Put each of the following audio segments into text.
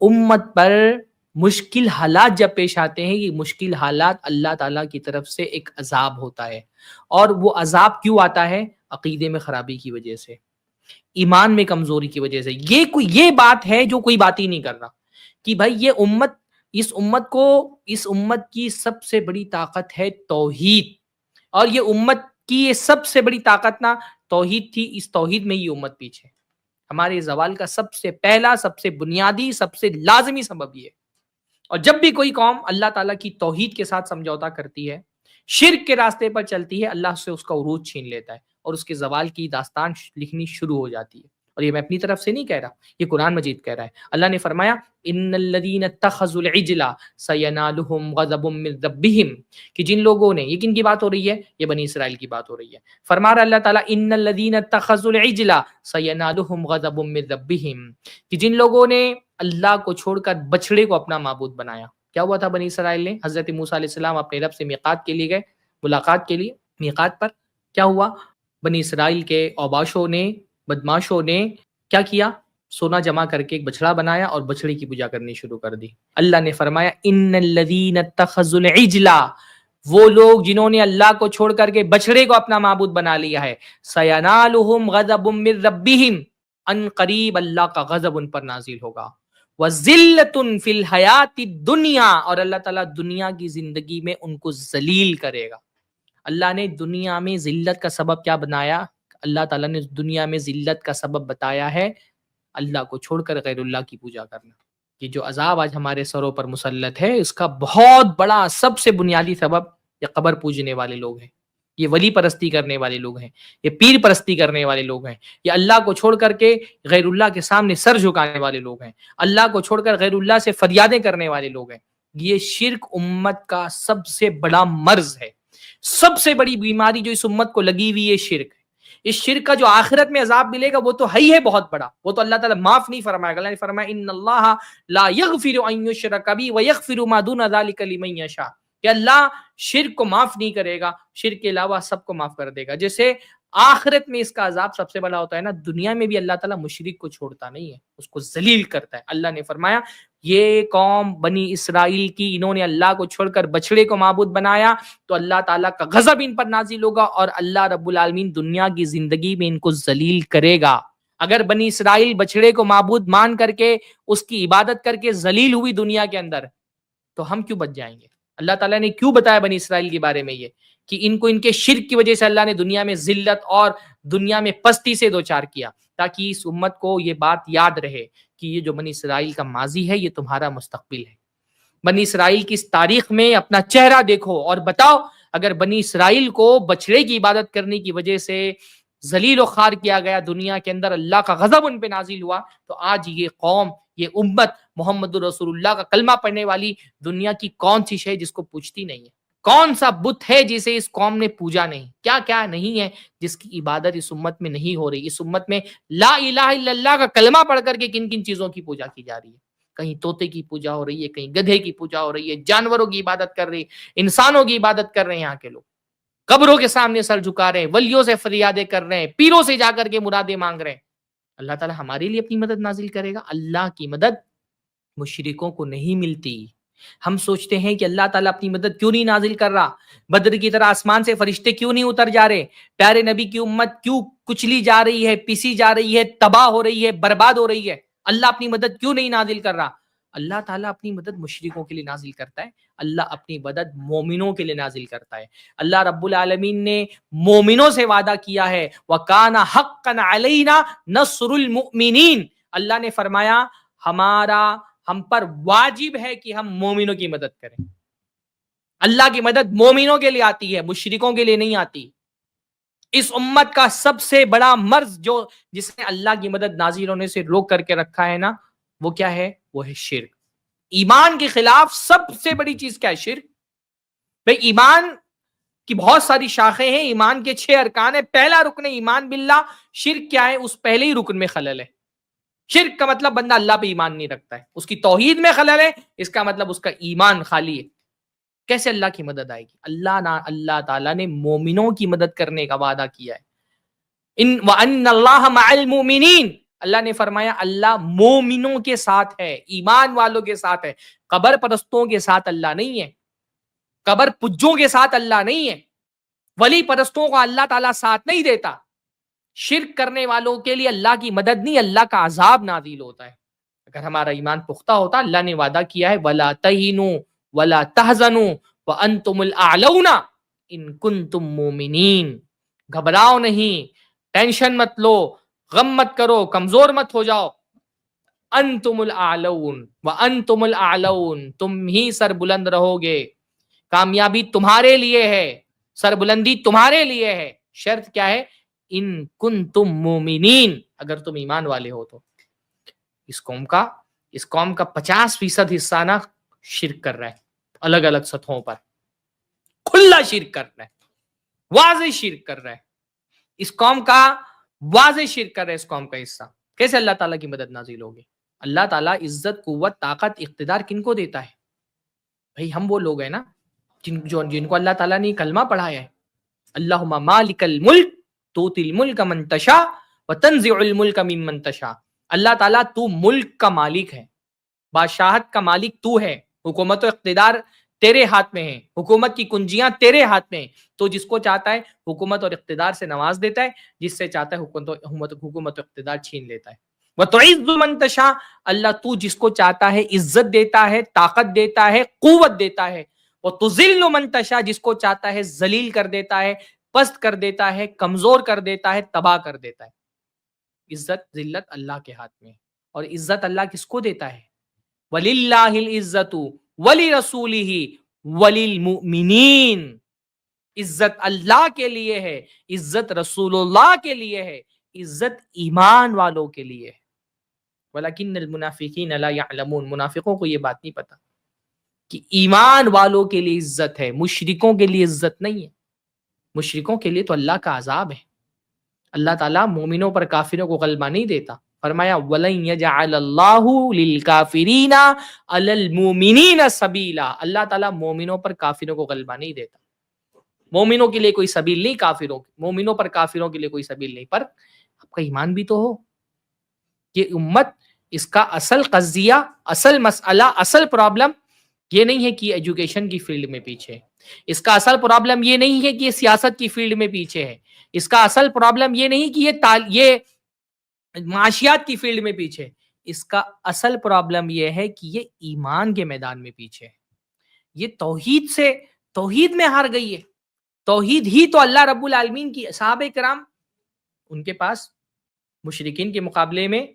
امت پر مشکل حالات جب پیش آتے ہیں، یہ مشکل حالات اللہ تعالیٰ کی طرف سے ایک عذاب ہوتا ہے. اور وہ عذاب کیوں آتا ہے؟ عقیدے میں خرابی کی وجہ سے، ایمان میں کمزوری کی وجہ سے. یہ بات ہے جو کوئی بات ہی نہیں کر رہا کہ بھائی یہ امت، اس امت کی سب سے بڑی طاقت ہے توحید. اور یہ امت کی یہ سب سے بڑی طاقت نہ توحید تھی، اس توحید میں یہ امت پیچھے. ہمارے زوال کا سب سے پہلا، سب سے بنیادی، سب سے لازمی سبب یہ. اور جب بھی کوئی قوم اللہ تعالیٰ کی توحید کے ساتھ سمجھوتا کرتی ہے، شرک کے راستے پر چلتی ہے، اللہ سے اس کا عروج چھین لیتا ہے اور اس کے زوال کی داستان لکھنی شروع ہو جاتی ہے. اور یہ میں اپنی طرف سے نہیں کہہ رہا، یہ قرآن مجید کہہ رہا ہے. اللہ نے فرمایا ان الذین اتخذوا العجل سینالہم غضب من ربہم، کہ جن لوگوں نے، یہ کن کی بات ہو رہی ہے؟ یہ بنی اسرائیل کی بات ہو رہی ہے. فرما رہا اللہ تعالیٰ ان الذین اتخذوا العجل سینالہم غضب من ربہم، کہ جن لوگوں نے اللہ کو چھوڑ کر بچڑے کو اپنا معبود بنایا. کیا ہوا تھا بنی اسرائیل نے؟ حضرت موسیٰ علیہ السلام اپنے رب سے میقات کے لیے گئے، ملاقات کے لیے. میقات پر کیا ہوا؟ بنی اسرائیل کے اوباشوں نے، بدماشوں نے کیا کیا؟ سونا جمع کر کے ایک بچڑا بنایا اور بچڑے کی پوجا کرنی شروع کر دی. اللہ نے فرمایا ان الذین اتخذوا العجل، وہ لوگ جنہوں نے اللہ کو چھوڑ کر کے بچڑے کو اپنا معبود بنا لیا ہے، سینالہم غضب من ربہم، ان قریب اللہ کا غضب ان پر نازل ہوگا، وَذِلَّةٌ فِي الْحَيَاةِ الدُّنْيَا، اور اللہ تعالیٰ دنیا کی زندگی میں ان کو ذلیل کرے گا. اللہ نے دنیا میں ذلت کا سبب کیا بنایا؟ اللہ تعالیٰ نے دنیا میں ذلت کا سبب بتایا ہے اللہ کو چھوڑ کر غیر اللہ کی پوجا کرنا. یہ جو عذاب آج ہمارے سروں پر مسلط ہے، اس کا بہت بڑا سب سے بنیادی سبب یہ قبر پوجنے والے لوگ ہیں، یہ ولی پرستی کرنے والے لوگ ہیں، یہ پیر پرستی کرنے والے لوگ ہیں، یہ اللہ کو چھوڑ کر کے غیر اللہ کے سامنے سر جھکانے والے لوگ ہیں، اللہ کو چھوڑ کر غیر اللہ سے فریادیں کرنے والے لوگ ہیں. یہ شرک امت کا سب سے بڑا مرض ہے، سب سے بڑی بیماری جو اس امت کو لگی ہوئی ہے شرک. اس شرک کا جو آخرت میں عذاب ملے گا وہ تو ہے بہت بڑا، وہ تو اللہ تعالیٰ معاف نہیں فرمائے گا. اللہ نے فرمایا ان اللہ لا یغفر ان یشرک بہ ویغفر ما دون ذلک لمن یشاء، کہ اللہ شرک کو معاف نہیں کرے گا، شرک کے علاوہ سب کو معاف کر دے گا. جیسے آخرت میں اس کا عذاب سب سے بڑا ہوتا ہے نا، دنیا میں بھی اللہ تعالیٰ مشرک کو چھوڑتا نہیں ہے، اس کو ذلیل کرتا ہے. اللہ نے فرمایا یہ قوم بنی اسرائیل کی، انہوں نے اللہ کو چھوڑ کر بچڑے کو معبود بنایا تو اللہ تعالیٰ کا غضب ان پر نازل ہوگا اور اللہ رب العالمین دنیا کی زندگی میں ان کو ذلیل کرے گا. اگر بنی اسرائیل بچڑے کو معبود مان کر کے اس کی عبادت کر کے ذلیل ہوئی دنیا کے اندر، تو ہم کیوں بچ جائیں گے؟ اللہ تعالیٰ نے کیوں بتایا بنی اسرائیل کے بارے میں یہ کہ ان کو ان کے شرک کی وجہ سے اللہ نے دنیا میں ذلت اور دنیا میں پستی سے دوچار کیا، تاکہ اس امت کو یہ بات یاد رہے کہ یہ جو بنی اسرائیل کا ماضی ہے یہ تمہارا مستقبل ہے. بنی اسرائیل کی اس تاریخ میں اپنا چہرہ دیکھو اور بتاؤ، اگر بنی اسرائیل کو بچڑے کی عبادت کرنے کی وجہ سے ذلیل و خوار کیا گیا، دنیا کے اندر اللہ کا غضب ان پہ نازل ہوا، تو آج یہ قوم، یہ امت محمد رسول اللہ کا کلمہ پڑھنے والی دنیا کی کون سی شے جس کو پوجتی نہیں ہے؟ کون سا بت ہے جسے اس قوم نے پوجا نہیں؟ کیا کیا نہیں ہے جس کی عبادت اس امت میں نہیں ہو رہی؟ اس امت میں لا الہ الا اللہ کا کلمہ پڑھ کر کے کن کن چیزوں کی پوجا کی جا رہی ہے؟ کہیں طوطے کی پوجا ہو رہی ہے، کہیں گدھے کی پوجا ہو رہی ہے، جانوروں کی عبادت کر رہی ہے، انسانوں کی عبادت کر رہے ہیں. یہاں کے لوگ قبروں کے سامنے سر جھکا رہے ہیں، ولیوں سے فریادیں کر رہے ہیں، پیروں سے جا کر کے مرادیں مانگ رہے ہیں. اللہ تعالیٰ ہمارے لیے اپنی مدد نازل کرے گا؟ اللہ کی مدد مشرکوں کو نہیں ملتی. ہم سوچتے ہیں کہ اللہ تعالیٰ اپنی مدد کیوں نہیں نازل کر رہا، بدر کی طرح آسمان سے فرشتے کیوں نہیں اتر جا رہے، پیارے نبی کی امت کیوں کچلی جا رہی ہے، پیسی جا رہی ہے، تباہ ہو رہی ہے، برباد ہو رہی ہے، اللہ اپنی مدد کیوں نہیں نازل کر رہا؟ اللہ تعالیٰ اپنی مدد مشرکوں کے لیے نازل کرتا ہے، اللہ اپنی مدد مومنوں کے لیے نازل کرتا ہے. اللہ رب العالمین نے مومنوں سے وعدہ کیا ہے وَكَانَ حَقًّا عَلَيْنَا نَصْرُ الْمُؤْمِنِينَ، اللہ نے فرمایا ہم پر واجب ہے کہ ہم مومنوں کی مدد کریں. اللہ کی مدد مومنوں کے لیے آتی ہے، مشرکوں کے لیے نہیں آتی. اس امت کا سب سے بڑا مرض جو جس نے اللہ کی مدد نازل ہونے سے روک کر کے رکھا ہے نا، وہ کیا ہے؟ وہ ہے شرک. ایمان کے خلاف سب سے بڑی چیز کیا ہے؟ شرک. بھئی ایمان کی بہت ساری شاخیں ہیں، ایمان کے 6 ارکان ہیں. پہلا رکن ایمان باللہ. شرک کیا ہے؟ اس پہلے ہی رکن میں خلل ہے. شرک کا مطلب بندہ اللہ پہ ایمان نہیں رکھتا ہے، اس کی توحید میں خلل ہے، اس کا مطلب اس کا ایمان خالی ہے. کیسے اللہ کی مدد آئے گی؟ اللہ تعالیٰ نے مومنوں کی مدد کرنے کا وعدہ کیا ہے. وَأَنَّ اللَّهَ مَعَ الْمُؤْمِنِينَ، اللہ نے فرمایا اللہ مومنوں کے ساتھ ہے، ایمان والوں کے ساتھ ہے، قبر پرستوں کے ساتھ اللہ نہیں ہے، قبر پجوں کے ساتھ اللہ نہیں ہے، ولی پرستوں کو اللہ تعالیٰ ساتھ نہیں دیتا، شرک کرنے والوں کے لیے اللہ کی مدد نہیں، اللہ کا عذاب نازل ہوتا ہے۔ اگر ہمارا ایمان پختہ ہوتا، اللہ نے وعدہ کیا ہے وَلَا تَهِنُوا وَلَا تَحْزَنُوا وَأَنْتُمُ الْأَعْلَوْنَ إِن كُنتُم مُؤْمِنِينَ، گھبراؤ نہیں، ٹینشن مت لو، غم مت کرو، کمزور مت ہو جاؤ، انتم الاعلون وانتم الاعلون، تم ہی سر بلند رہو گے، کامیابی تمہارے لیے ہے، سر بلندی تمہارے لیے ہے، شرط کیا ہے؟ ان کنتم مومنین، اگر تم ایمان والے ہو تو۔ اس قوم کا 50% حصہ نا شرک کر رہا ہے، الگ الگ سطحوں پر کھلا شرک کر رہا ہے، واضح شرک کر رہا ہے، اس قوم کا واضح شرک کر رہا ہے، اس قوم کا حصہ۔ کیسے اللہ تعالیٰ کی مدد نازل ہوگی؟ اللہ تعالیٰ عزت، قوت، طاقت، اقتدار کن کو دیتا ہے؟ بھئی ہم وہ لوگ ہیں نا جن کو اللہ تعالیٰ نے کلمہ پڑھایا ہے، اللہم مالک الملک توتی الملک من تشاء وتنزع الملک ممن تشاء۔ اللہ تعالیٰ تو ملک کا مالک ہے، بادشاہت کا مالک تو ہے، حکومت و اقتدار تیرے ہاتھ میں ہے، حکومت کی کنجیاں تیرے ہاتھ میں ہیں، تو جس کو چاہتا ہے حکومت اور اقتدار سے نواز دیتا ہے، جس سے چاہتا ہے حکومت و اقتدار چھین لیتا ہے۔ وَتُعِزُّ مَن تَشَاءُ، اللہ تو جس کو چاہتا ہے عزت دیتا ہے، طاقت دیتا ہے، قوت دیتا ہے۔ وَتُذِلُّ مَن تَشَاءُ، جس کو چاہتا ہے ذلیل کر دیتا ہے، پست کر دیتا ہے، کمزور کر دیتا ہے، تباہ کر دیتا ہے۔ عزت ذلت اللہ کے ہاتھ میں ہے، اور عزت اللہ کس کو دیتا ہے؟ وَلِلَّهِ الْعِزَّةُ وَلِرَسُولِهِ وَلِلْمُؤْمِنِينَ، عزت اللہ کے لیے ہے، عزت رسول اللہ کے لیے ہے، عزت ایمان والوں کے لیے ہے۔ وَلَكِنَّ الْمُنَافِقِينَ لَا يَعْلَمُونَ، منافقوں کو یہ بات نہیں پتا کہ ایمان والوں کے لیے عزت ہے، مشرکوں کے لیے عزت نہیں ہے۔ مشرکوں کے لیے تو اللہ کا عذاب ہے۔ اللہ تعالیٰ مومنوں پر کافروں کو غلبہ نہیں دیتا، فرمایا وَلَن يَجْعَلَ اللَّهُ لِلْكَافِرِينَ عَلَى الْمُؤْمِنِينَ سَبِيلًا، اللہ تعالیٰ مومنوں پر کافروں کو غلبہ نہیں دیتا۔ مومنوں کے لیے کوئی سبیل نہیں، کافروں مومنوں پر کافروں کے لیے کوئی سبیل نہیں۔ پر آپ کا ایمان بھی تو ہو۔ یہ امت، اس کا اصل قضیہ، اصل مسئلہ، اصل پرابلم یہ نہیں ہے کہ یہ ایجوکیشن کی فیلڈ میں پیچھے ہے، اس کا اصل پرابلم یہ نہیں ہے کہ یہ سیاست کی فیلڈ میں پیچھے ہے، اس کا اصل پرابلم یہ نہیں کہ یہ معاشیات کی فیلڈ میں پیچھے ہے، اس کا اصل پرابلم یہ ہے کہ یہ ایمان کے میدان میں پیچھے ہے۔ یہ توحید میں ہار گئی ہے۔ توحید ہی تو اللہ رب العالمین کی، صحابہ کرام ان کے پاس مشرکین کے مقابلے میں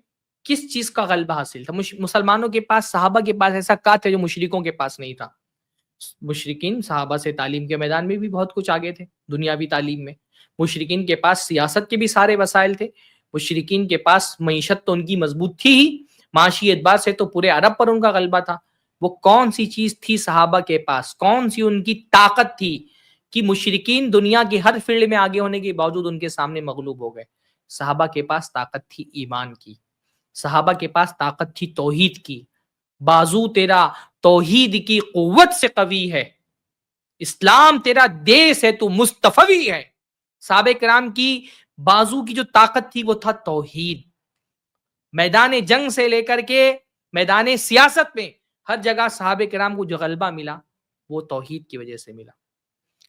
کس چیز کا غلبہ حاصل تھا؟ مسلمانوں کے پاس، صحابہ کے پاس ایسا کیا تھا جو مشرکوں کے پاس نہیں تھا؟ مشرکین صحابہ سے تعلیم کے میدان میں بھی بہت کچھ آگے تھے، دنیاوی تعلیم میں۔ مشرکین کے پاس سیاست کے بھی سارے وسائل تھے، مشرکین کے پاس معیشت تو ان کی مضبوط تھی ہی، معاشی اعتبار سے تو پورے عرب پر ان کا غلبہ تھا۔ وہ کون سی چیز تھی صحابہ کے پاس، کون سی ان کی طاقت تھی کہ مشرکین دنیا کی ہر فیلڈ میں آگے ہونے کے باوجود ان کے سامنے مغلوب ہو گئے؟ صحابہ کے پاس طاقت تھی ایمان کی، صحابہ کے پاس طاقت تھی توحید کی۔ بازو تیرا توحید کی قوت سے قوی ہے، اسلام تیرا دیس ہے، تو مصطفی ہے۔ صحابہ کرام کی بازو کی جو طاقت تھی وہ تھا توحید۔ میدان جنگ سے لے کر کے میدان سیاست میں ہر جگہ صحابہ کرام کو جو غلبہ ملا وہ توحید کی وجہ سے ملا۔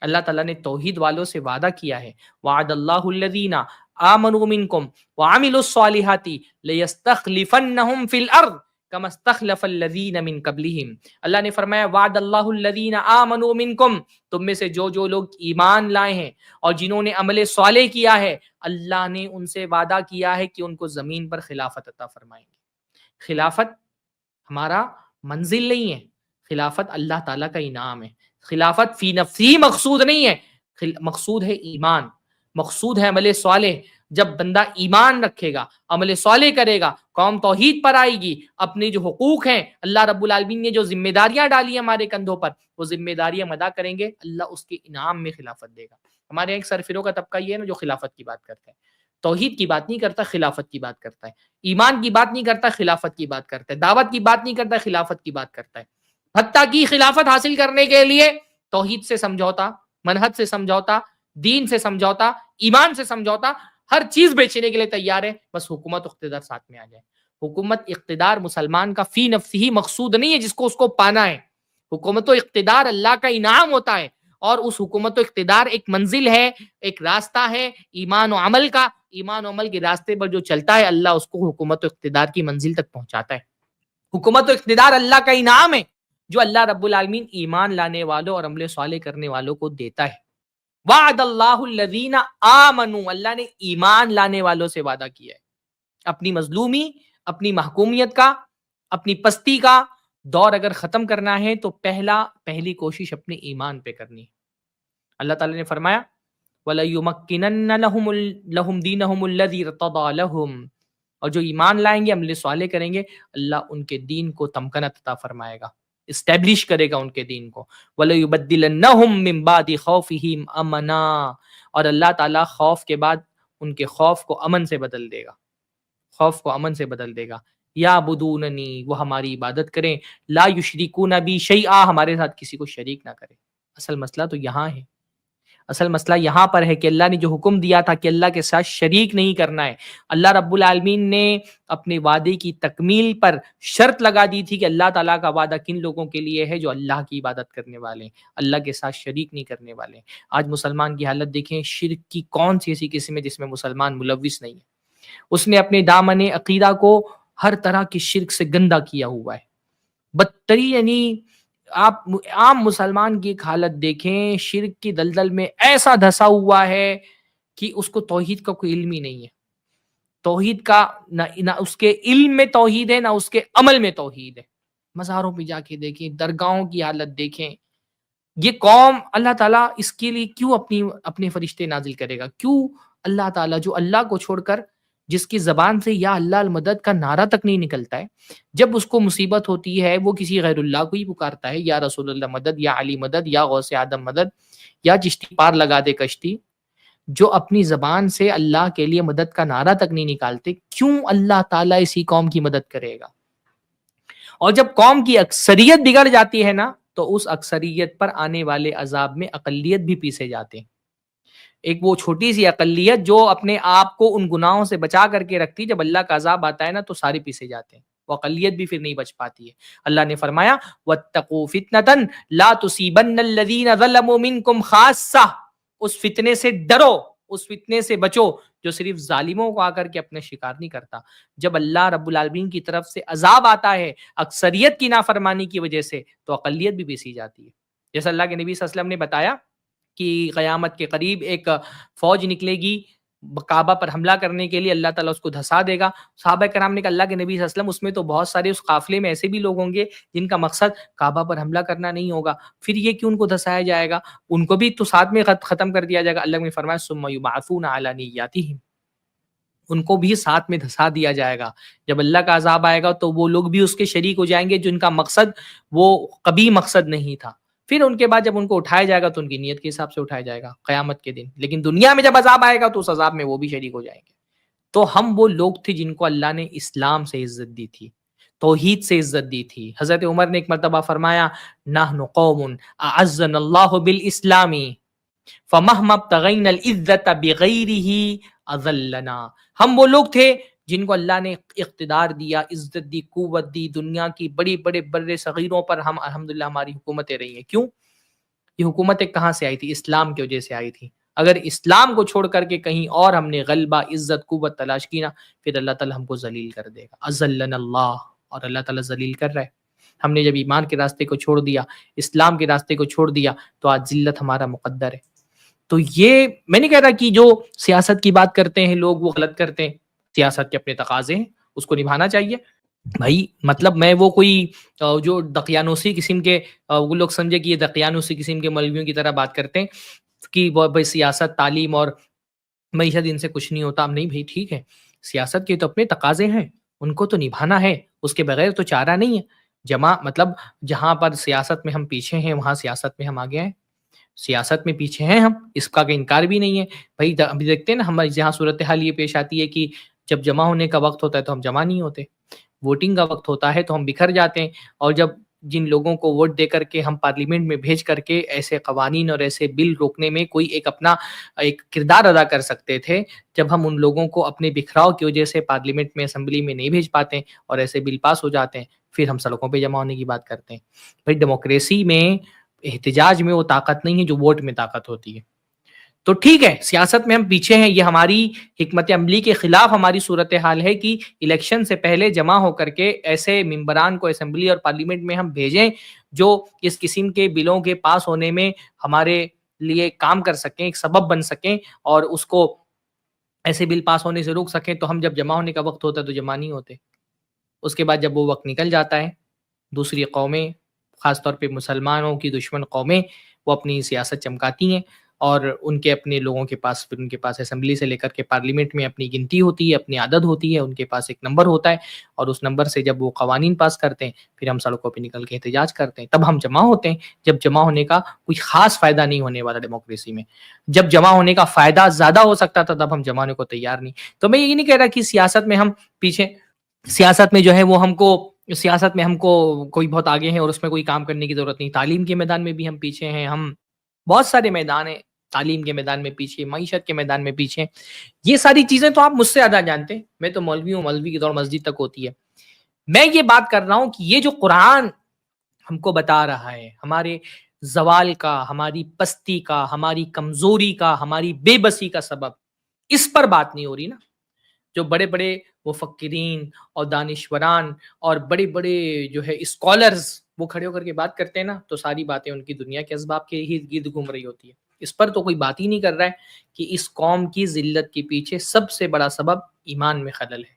اللہ تعالیٰ نے توحید والوں سے وعدہ کیا ہے، وعد اللہ الذین آمنوا منکم وعملوا الصالحات لیستخلفنہم فی الارض کما استخلف الذین من قبلہم۔ اللہ نے فرمایا وعد اللہ الذین آمنوا منکم، تم میں سے جو لوگ ایمان لائے ہیں اور جنہوں نے عمل صالح کیا ہے، اللہ نے ان سے وعدہ کیا ہے کہ ان کو زمین پر خلافت عطا فرمائیں گے۔ خلافت ہمارا منزل نہیں ہے، خلافت اللہ تعالیٰ کا انعام ہے۔ خلافت فی نفسی مقصود نہیں ہے، مقصود ہے ایمان، مقصود ہے عمل صالح۔ جب بندہ ایمان رکھے گا، عمل صالح کرے گا، قوم توحید پر آئے گی، اپنے جو حقوق ہیں، اللہ رب العالمین نے جو ذمہ داریاں ڈالی ہیں ہمارے کندھوں پر، وہ ذمہ داریاں ادا کریں گے، اللہ اس کے انعام میں خلافت دے گا۔ ہمارے ایک سرفروں کا طبقہ یہ ہے نا جو خلافت کی بات کرتا ہے، توحید کی بات نہیں کرتا، خلافت کی بات کرتا ہے، ایمان کی بات نہیں کرتا، خلافت کی بات کرتا ہے، دعوت کی بات نہیں کرتا، خلافت کی بات کرتا ہے۔ حتیٰ کہ خلافت حاصل کرنے کے لیے توحید سے سمجھوتا، منہج سے سمجھوتا، دین سے سمجھوتا، ایمان سے سمجھوتا، ہر چیز بیچنے کے لیے تیار ہے، بس حکومت و اقتدار ساتھ میں آ جائے۔ حکومت اقتدار مسلمان کا فی نفسی ہی مقصود نہیں ہے جس کو اس کو پانا ہے۔ حکومت و اقتدار اللہ کا انعام ہوتا ہے، اور اس حکومت و اقتدار ایک منزل ہے، ایک راستہ ہے ایمان و عمل کا۔ ایمان و عمل کے راستے پر جو چلتا ہے، اللہ اس کو حکومت و اقتدار کی منزل تک پہنچاتا ہے۔ حکومت و اقتدار اللہ کا انعام ہے جو اللہ رب العالمین ایمان لانے والوں اور عمل صالح کرنے والوں کو دیتا ہے۔ وعد اللہ الذین آمنوا، اللہ نے ایمان لانے والوں سے وعدہ کیا ہے۔ اپنی مظلومی، اپنی محکومیت کا، اپنی پستی کا دور اگر ختم کرنا ہے تو پہلی کوشش اپنے ایمان پہ کرنی ہے۔ اللہ تعالیٰ نے فرمایا وَلَيُمَكِّنَنَّ لَهُمْ دِينَهُمُ الَّذِي ارْتَضَىٰ لَهُمْ، اور جو ایمان لائیں گے، عمل صالح کریں گے، اللہ ان کے دین کو تمکنت عطا فرمائے گا، اسٹیبلش کرے گا ان کے دین کو۔ وَلَيُبَدِّلَنَّهُمْ مِن بَعْدِ خَوْفِهِمْ أَمْنًا، اور اللہ تعالیٰ خوف کے بعد ان کے خوف کو امن سے بدل دے گا، خوف کو امن سے بدل دے گا۔ یا بدوننی، وہ ہماری عبادت کریں، لا یشرکون بی شیئا، ہمارے ساتھ کسی کو شریک نہ کریں۔ اصل مسئلہ تو یہاں ہے، اصل مسئلہ یہاں پر ہے کہ اللہ نے جو حکم دیا تھا کہ اللہ کے ساتھ شریک نہیں کرنا ہے، اللہ رب العالمین نے اپنے وعدے کی تکمیل پر شرط لگا دی تھی کہ اللہ تعالیٰ کا وعدہ کن لوگوں کے لیے ہے؟ جو اللہ کی عبادت کرنے والے ہیں، اللہ کے ساتھ شریک نہیں کرنے والے ہیں۔ آج مسلمان کی حالت دیکھیں، شرک کی کون سی ایسی قسم ہے جس میں مسلمان ملوث نہیں ہے؟ اس نے اپنے دامن عقیدہ کو ہر طرح کی شرک سے گندا کیا ہوا ہے۔ بدترین، یعنی آپ عام مسلمان کی ایک حالت دیکھیں، شرک کی دلدل میں ایسا دھسا ہوا ہے کہ اس کو توحید کا کوئی علم ہی نہیں ہے۔ توحید کا نہ اس کے علم میں توحید ہے، نہ اس کے عمل میں توحید ہے۔ مزاروں پہ جا کے دیکھیں، درگاہوں کی حالت دیکھیں۔ یہ قوم، اللہ تعالیٰ اس کے لیے کیوں اپنے فرشتے نازل کرے گا؟ کیوں اللہ تعالیٰ جو اللہ کو چھوڑ کر، جس کی زبان سے یا اللہ المدد کا نعرہ تک نہیں نکلتا ہے، جب اس کو مصیبت ہوتی ہے وہ کسی غیر اللہ کو ہی پکارتا ہے، یا رسول اللہ مدد، یا علی مدد، یا غوث آدم مدد، یا چشتی پار لگا دے کشتی۔ جو اپنی زبان سے اللہ کے لیے مدد کا نعرہ تک نہیں نکالتے، کیوں اللہ تعالیٰ اسی قوم کی مدد کرے گا؟ اور جب قوم کی اکثریت بگڑ جاتی ہے نا، تو اس اکثریت پر آنے والے عذاب میں اقلیت بھی پیسے جاتے ہیں۔ ایک وہ چھوٹی سی اقلیت جو اپنے آپ کو ان گناہوں سے بچا کر کے رکھتی، جب اللہ کا عذاب آتا ہے نا تو سارے پیسے جاتے ہیں، وہ اقلیت بھی پھر نہیں بچ پاتی ہے۔ اللہ نے فرمایا وَاتَّقُوا فِتْنَةً لَا تُصِيبَنَّ الَّذِينَ ظَلَمُوا مِنْكُمْ خَاصَّةً، اس فتنے سے ڈرو، اس فتنے سے بچو جو صرف ظالموں کو آ کر کے اپنے شکار نہیں کرتا۔ جب اللہ رب العالمین کی طرف سے عذاب آتا ہے اکثریت کی نافرمانی کی وجہ سے، تو اقلیت بھی پیسی جاتی ہے۔ جیسا اللہ کے نبی صلی اللہ علیہ وسلم نے بتایا کہ قیامت کے قریب ایک فوج نکلے گی کعبہ پر حملہ کرنے کے لیے، اللہ تعالیٰ اس کو دھسا دے گا۔ صحابہ کرام نے کہا اللہ کے نبی صلی اللہ علیہ وسلم، اس میں تو بہت سارے اس قافلے میں ایسے بھی لوگ ہوں گے جن کا مقصد کعبہ پر حملہ کرنا نہیں ہوگا، پھر یہ کیوں ان کو دھسایا جائے گا؟ ان کو بھی تو ساتھ میں ختم کر دیا جائے گا۔ اللہ نے فرمایا ثم یبعثون علی نیاتہم، ان کو بھی ساتھ میں دھسا دیا جائے گا۔ جب اللہ کا عذاب آئے گا تو وہ لوگ بھی اس کے شریک ہو جائیں گے جن کا مقصد وہ کبھی مقصد نہیں تھا۔ پھر ان کے بعد جب ان کو اٹھایا جائے گا تو ان کی نیت کے حساب سے اٹھایا جائے گا قیامت کے دن، لیکن دنیا میں جب عذاب آئے گا تو اس عذاب میں وہ بھی شریک ہو جائیں گے۔ تو ہم وہ لوگ تھے جن کو اللہ نے اسلام سے عزت دی تھی، توحید سے عزت دی تھی۔ حضرت عمر نے ایک مرتبہ فرمایا نحن قوم اعزنا اللہ بالاسلام فمہما ابتغینا العزت بغیرہ اذلنا، ہم وہ لوگ تھے جن کو اللہ نے اقتدار دیا، عزت دی، قوت دی، دنیا کی بڑی بڑے بڑے صغیروں پر ہم الحمدللہ ہماری حکومتیں رہی ہیں۔ کیوں؟ یہ حکومتیں کہاں سے آئی تھی؟ اسلام کی وجہ سے آئی تھی۔ اگر اسلام کو چھوڑ کر کے کہیں اور ہم نے غلبہ، عزت، قوت تلاش کی نا، پھر اللہ تعالیٰ ہم کو ذلیل کر دے گا۔ اذلنا اللہ، اور اللہ تعالیٰ ذلیل کر رہا ہے۔ ہم نے جب ایمان کے راستے کو چھوڑ دیا، اسلام کے راستے کو چھوڑ دیا، تو آج ذلت ہمارا مقدر ہے۔ تو یہ میں نہیں کہہ رہا کہ جو سیاست کی بات کرتے ہیں لوگ وہ غلط کرتے ہیں، سیاست کے اپنے تقاضے ہیں، اس کو نبھانا چاہیے بھائی۔ مطلب میں وہ کوئی جو دقیانوسی قسم کے وہ لوگ سمجھے کہ یہ دقیانوسی قسم کے مولویوں کی طرح بات کرتے ہیں کہ بھائی سیاست، تعلیم اور معیشت ان سے کچھ نہیں ہوتا۔ نہیں بھائی، ٹھیک ہے، سیاست کے تو اپنے تقاضے ہیں، ان کو تو نبھانا ہے، اس کے بغیر تو چارہ نہیں ہے۔ مطلب جہاں پر سیاست میں ہم پیچھے ہیں وہاں سیاست میں ہم آگے ہیں، سیاست میں پیچھے ہیں ہم، اس کا کوئی انکار بھی نہیں ہے بھائی۔ ابھی دیکھتے ہیں نا ہماری جہاں صورتحال یہ پیش آتی ہے کہ جب جمع ہونے کا وقت ہوتا ہے تو ہم جمع نہیں ہوتے، ووٹنگ کا وقت ہوتا ہے تو ہم بکھر جاتے ہیں، اور جب جن لوگوں کو ووٹ دے کر کے ہم پارلیمنٹ میں بھیج کر کے ایسے قوانین اور ایسے بل روکنے میں کوئی ایک اپنا ایک کردار ادا کر سکتے تھے، جب ہم ان لوگوں کو اپنے بکھراؤ کی وجہ سے پارلیمنٹ میں اسمبلی میں نہیں بھیج پاتے اور ایسے بل پاس ہو جاتے ہیں، پھر ہم سڑکوں پہ جمع ہونے کی بات کرتے ہیں۔ بھائی ڈیموکریسی میں احتجاج میں وہ طاقت نہیں ہے جو ووٹ میں طاقت ہوتی ہے۔ تو ٹھیک ہے، سیاست میں ہم پیچھے ہیں، یہ ہماری حکمت عملی کے خلاف ہماری صورتحال ہے کہ الیکشن سے پہلے جمع ہو کر کے ایسے ممبران کو اسمبلی اور پارلیمنٹ میں ہم بھیجیں جو اس قسم کے بلوں کے پاس ہونے میں ہمارے لیے کام کر سکیں، ایک سبب بن سکیں اور اس کو ایسے بل پاس ہونے سے روک سکیں۔ تو ہم جب جمع ہونے کا وقت ہوتا ہے تو جمع نہیں ہوتے۔ اس کے بعد جب وہ وقت نکل جاتا ہے، دوسری قومیں، خاص طور پہ مسلمانوں کی دشمن قومیں، وہ اپنی سیاست چمکاتی ہیں اور ان کے اپنے لوگوں کے پاس، پھر ان کے پاس اسمبلی سے لے کر کے پارلیمنٹ میں اپنی گنتی ہوتی ہے، اپنی عدد ہوتی ہے، ان کے پاس ایک نمبر ہوتا ہے اور اس نمبر سے جب وہ قوانین پاس کرتے ہیں پھر ہم سڑکوں پہ نکل کے احتجاج کرتے ہیں، تب ہم جمع ہوتے ہیں۔ جب جمع ہونے کا کوئی خاص فائدہ نہیں ہونے والا ڈیموکریسی میں، جب جمع ہونے کا فائدہ زیادہ ہو سکتا تھا تب ہم جمع ہونے کو تیار نہیں۔ تو میں یہ نہیں کہہ رہا کہ سیاست میں ہم پیچھے، سیاست میں جو ہے وہ سیاست میں ہم کو کوئی بہت آگے ہیں اور اس میں کوئی کام کرنے کی ضرورت نہیں۔ تعلیم کے میدان میں بھی ہم پیچھے ہیں، ہم بہت سارے میدان ہیں، تعلیم کے میدان میں پیچھے، معیشت کے میدان میں پیچھے۔ یہ ساری چیزیں تو آپ مجھ سے زیادہ جانتے ہیں، میں تو مولوی ہوں، مولوی کی دوڑ مسجد تک ہوتی ہے۔ میں یہ بات کر رہا ہوں کہ یہ جو قرآن ہم کو بتا رہا ہے ہمارے زوال کا، ہماری پستی کا، ہماری کمزوری کا، ہماری بے بسی کا سبب، اس پر بات نہیں ہو رہی نا۔ جو بڑے بڑے مفکرین اور دانشوران اور بڑے بڑے جو ہے اسکالرز وہ کھڑے ہو کر کے بات کرتے ہیں نا، تو ساری باتیں ان کی دنیا کے اسباب کے ہی گرد گھوم رہی ہوتی ہے۔ اس پر تو کوئی بات ہی نہیں کر رہا ہے کہ اس قوم کی ذلت کے پیچھے سب سے بڑا سبب ایمان میں خلل ہے،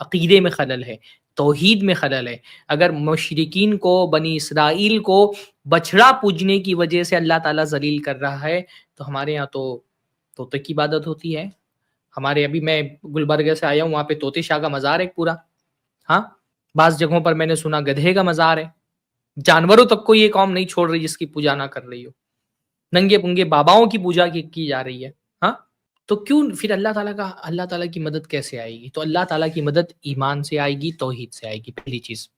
عقیدے میں خلل ہے، توحید میں خلل ہے۔ اگر مشرکین کو، بنی اسرائیل کو بچڑا پوجنے کی وجہ سے اللہ تعالیٰ ذلیل کر رہا ہے، تو ہمارے یہاں تو طوطے کی عبادت ہوتی ہے۔ ہمارے ابھی میں گلبرگہ سے آیا ہوں، وہاں پہ طوطے شاہ کا مزار ہے پورا۔ ہاں، بعض جگہوں پر میں نے سنا گدھے کا مزار ہے۔ جانوروں تک کو یہ قوم نہیں چھوڑ رہی جس کی پوجا نہ کر رہی ہو، ننگے پنگے باباؤں کی پوجا کی جا رہی ہے۔ ہاں، تو کیوں پھر اللہ تعالیٰ کی مدد کیسے آئے گی؟ تو اللہ تعالیٰ کی مدد ایمان سے آئے گی، توحید سے آئے گی، پہلی چیز۔